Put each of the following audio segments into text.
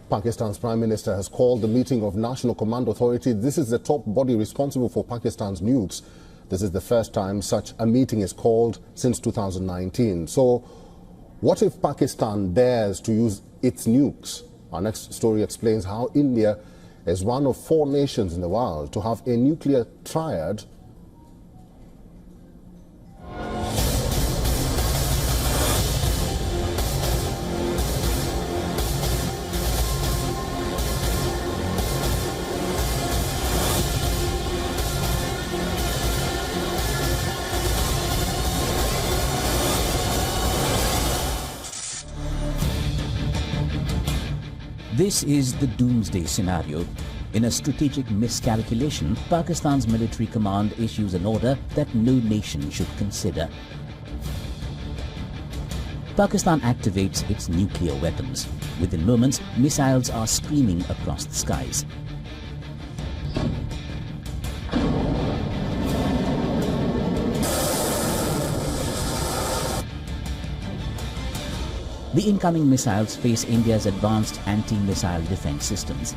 Pakistan's Prime Minister has called the meeting of National Command Authority. This is the top body responsible for Pakistan's nukes. This is the first time such a meeting is called since 2019. So, what if Pakistan dares to use its nukes? Our next story explains how India is one of 4 nations in the world to have a nuclear triad. This is the doomsday scenario. In a strategic miscalculation, Pakistan's military command issues an order that no nation should consider. Pakistan activates its nuclear weapons. Within moments, missiles are screaming across the skies. The incoming missiles face India's advanced anti-missile defense systems,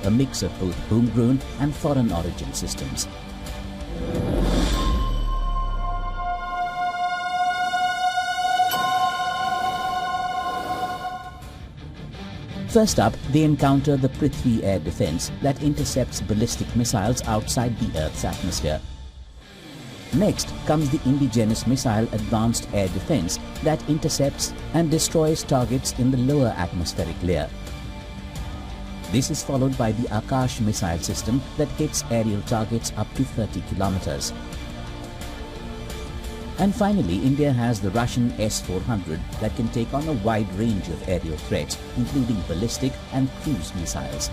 a mix of both homegrown and foreign origin systems. First up, they encounter the Prithvi air defense that intercepts ballistic missiles outside the Earth's atmosphere. Next comes the indigenous missile advanced air defense that intercepts and destroys targets in the lower atmospheric layer. This is followed by the Akash missile system that hits aerial targets up to 30 kilometers. And finally, India has the Russian S-400 that can take on a wide range of aerial threats, including ballistic and cruise missiles.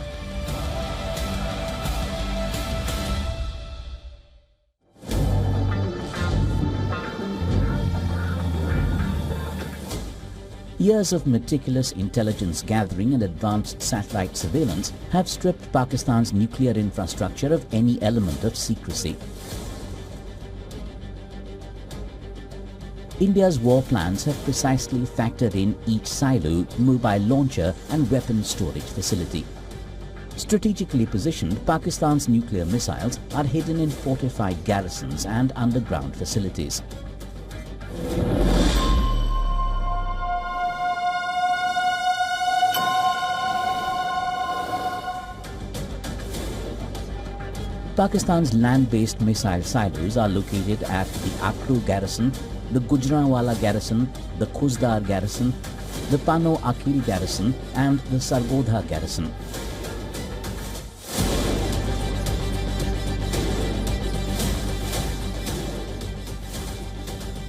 Years of meticulous intelligence gathering and advanced satellite surveillance have stripped Pakistan's nuclear infrastructure of any element of secrecy. India's war plans have precisely factored in each silo, mobile launcher and weapon storage facility. Strategically positioned, Pakistan's nuclear missiles are hidden in fortified garrisons and underground facilities. Pakistan's land-based missile silos are located at the Akru garrison, the Gujranwala garrison, the Khuzdar garrison, the Pano Akil garrison and the Sargodha garrison.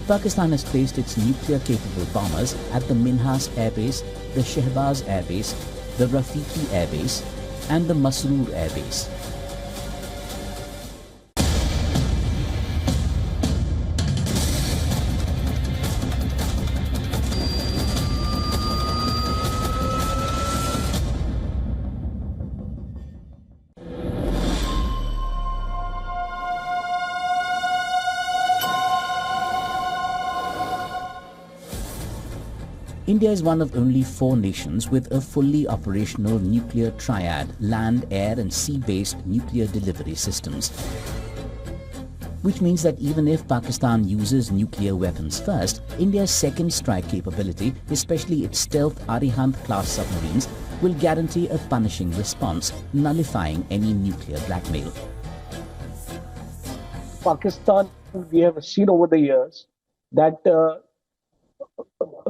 Pakistan has placed its nuclear-capable bombers at the Minhas airbase, the Shehbaz airbase, the Rafiki airbase and the Masroor airbase. India is one of only 4 nations with a fully operational nuclear triad, land, air and sea-based nuclear delivery systems. Which means that even if Pakistan uses nuclear weapons first, India's second strike capability, especially its stealth Arihant-class submarines, will guarantee a punishing response, nullifying any nuclear blackmail. Pakistan, we have seen over the years that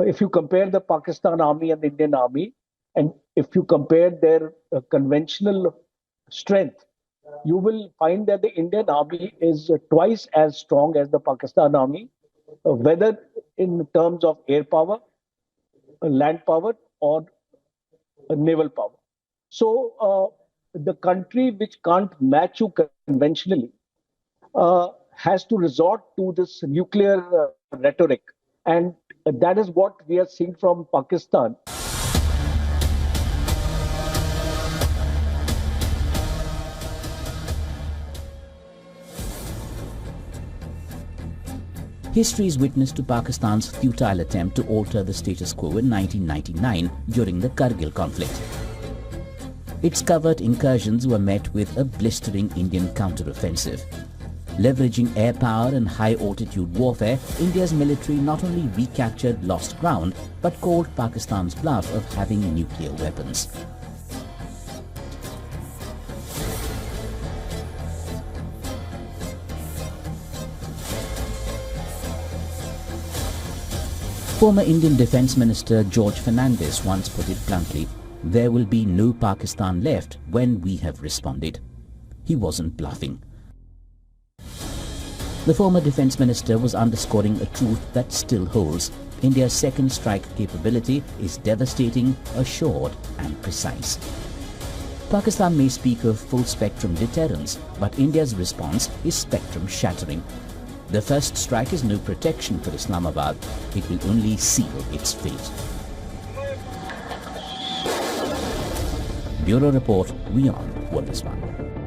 if you compare the Pakistan Army and the Indian Army, and if you compare their conventional strength, you will find that the Indian Army is twice as strong as the Pakistan Army, whether in terms of air power, land power, or naval power. So the country which can't match you conventionally has to resort to this nuclear rhetoric. And that is what we are seeing from Pakistan. History is witness to Pakistan's futile attempt to alter the status quo in 1999 during the Kargil conflict. Its covert incursions were met with a blistering Indian counter-offensive. Leveraging air power and high-altitude warfare, India's military not only recaptured lost ground, but called Pakistan's bluff of having nuclear weapons. Former Indian Defence Minister George Fernandes once put it bluntly, "There will be no Pakistan left when we have responded." He wasn't bluffing. The former Defence Minister was underscoring a truth that still holds. India's second strike capability is devastating, assured and precise. Pakistan may speak of full-spectrum deterrence, but India's response is spectrum-shattering. The first strike is no protection for Islamabad. It will only seal its fate. Bureau Report, WION The World.